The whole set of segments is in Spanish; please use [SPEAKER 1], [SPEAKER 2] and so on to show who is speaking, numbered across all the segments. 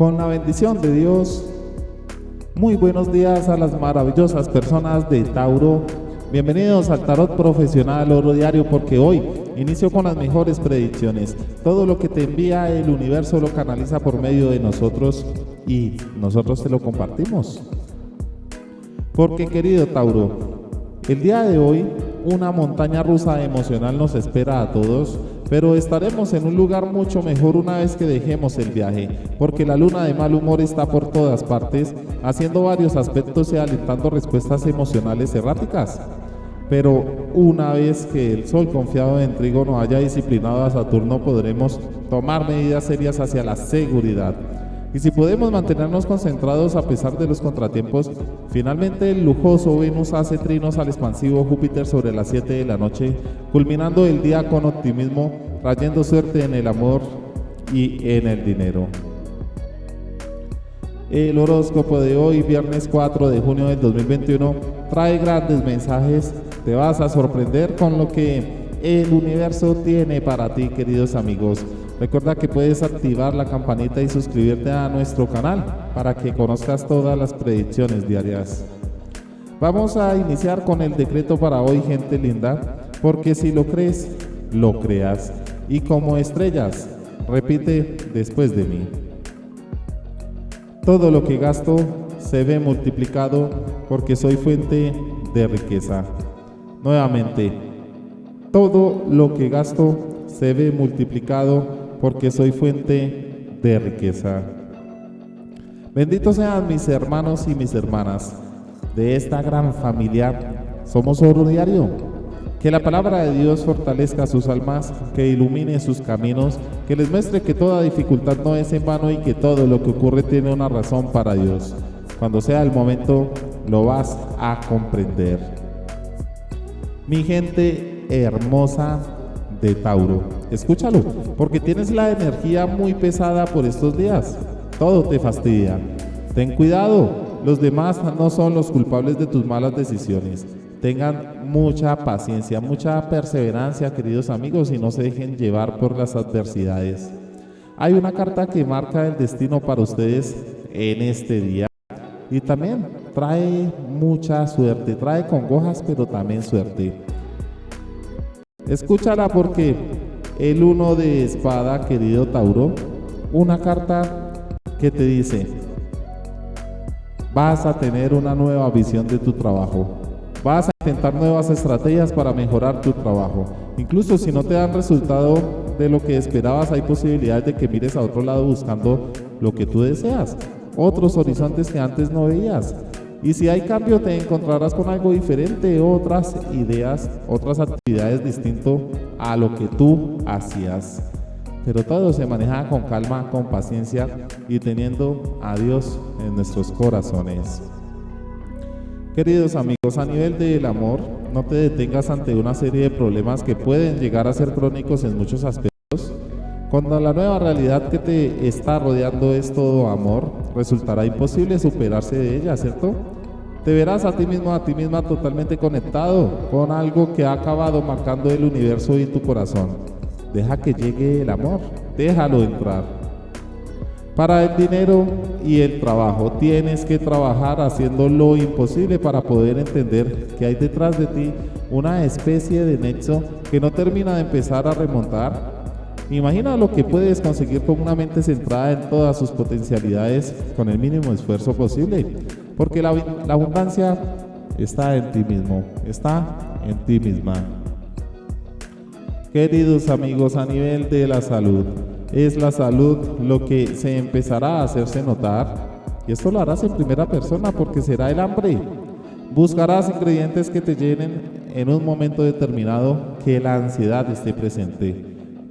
[SPEAKER 1] Con la bendición de Dios, muy buenos días a las maravillosas personas de Tauro. Bienvenidos al Tarot Profesional Oro Diario, porque hoy inicio con las mejores predicciones. Todo lo que te envía el universo lo canaliza por medio de nosotros y nosotros te lo compartimos. Porque, querido Tauro, el día de hoy una montaña rusa emocional nos espera a todos, pero estaremos en un lugar mucho mejor una vez que dejemos el viaje, porque la luna de mal humor está por todas partes, haciendo varios aspectos y alentando respuestas emocionales erráticas. Pero una vez que el Sol confiado en Trígono haya disciplinado a Saturno, podremos tomar medidas serias hacia la seguridad. Y si podemos mantenernos concentrados a pesar de los contratiempos, finalmente el lujoso Venus hace trinos al expansivo Júpiter sobre las 7 de la noche, culminando el día con optimismo, trayendo suerte en el amor y en el dinero. El horóscopo de hoy, viernes 4 de junio del 2021, trae grandes mensajes. Te vas a sorprender con lo que el universo tiene para ti, queridos amigos. Recuerda que puedes activar la campanita y suscribirte a nuestro canal para que conozcas todas las predicciones diarias. Vamos a iniciar con el decreto para hoy, gente linda, porque si lo crees, lo creas. Y como estrellas, repite después de mí. Todo lo que gasto se ve multiplicado porque soy fuente de riqueza. Nuevamente, todo lo que gasto se ve multiplicado porque soy fuente de riqueza. Benditos sean mis hermanos y mis hermanas de esta gran familia. Somos Oro Diario. Que la palabra de Dios fortalezca sus almas, que ilumine sus caminos, que les muestre que toda dificultad no es en vano y que todo lo que ocurre tiene una razón para Dios. Cuando sea el momento, lo vas a comprender. Mi gente hermosa de Tauro, escúchalo, porque tienes la energía muy pesada por estos días. Todo te fastidia. Ten cuidado, los demás no son los culpables de tus malas decisiones. Tengan mucha paciencia, mucha perseverancia, queridos amigos, y no se dejen llevar por las adversidades. Hay una carta que marca el destino para ustedes en este día y también trae mucha suerte, trae congojas, pero también suerte. Escúchala, porque el 1 de espada, querido Tauro, una carta que te dice: vas a tener una nueva visión de tu trabajo, vas a intentar nuevas estrategias para mejorar tu trabajo. Incluso si no te dan resultado de lo que esperabas, hay posibilidades de que mires a otro lado buscando lo que tú deseas, otros horizontes que antes no veías. Y si hay cambio, te encontrarás con algo diferente, otras ideas, otras actividades distinto a lo que tú hacías. Pero todo se maneja con calma, con paciencia y teniendo a Dios en nuestros corazones. Queridos amigos, a nivel del amor, no te detengas ante una serie de problemas que pueden llegar a ser crónicos en muchos aspectos. Cuando la nueva realidad que te está rodeando es todo amor, resultará imposible superarse de ella, ¿cierto? Te verás a ti mismo, a ti misma totalmente conectado con algo que ha acabado marcando el universo y tu corazón. Deja que llegue el amor, déjalo entrar. Para el dinero y el trabajo, tienes que trabajar haciendo lo imposible para poder entender que hay detrás de ti una especie de nexo que no termina de empezar a remontar. Imagina lo que puedes conseguir con una mente centrada en todas sus potencialidades con el mínimo esfuerzo posible, porque la abundancia está en ti mismo, está en ti misma. Queridos amigos, a nivel de la salud, es la salud lo que se empezará a hacerse notar, y esto lo harás en primera persona porque será el hambre. Buscarás ingredientes que te llenen en un momento determinado, que la ansiedad esté presente.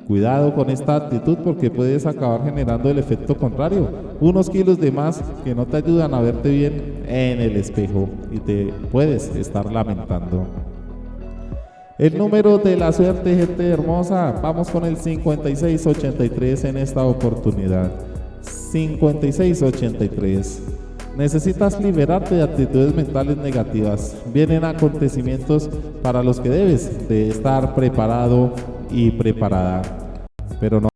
[SPEAKER 1] Cuidado con esta actitud, porque puedes acabar generando el efecto contrario, unos kilos de más que no te ayudan a verte bien en el espejo y te puedes estar lamentando. El número de la suerte, gente hermosa, vamos con el 5683 en esta oportunidad. 5683. Necesitas liberarte de actitudes mentales negativas. Vienen acontecimientos para los que debes de estar preparado y preparada, pero no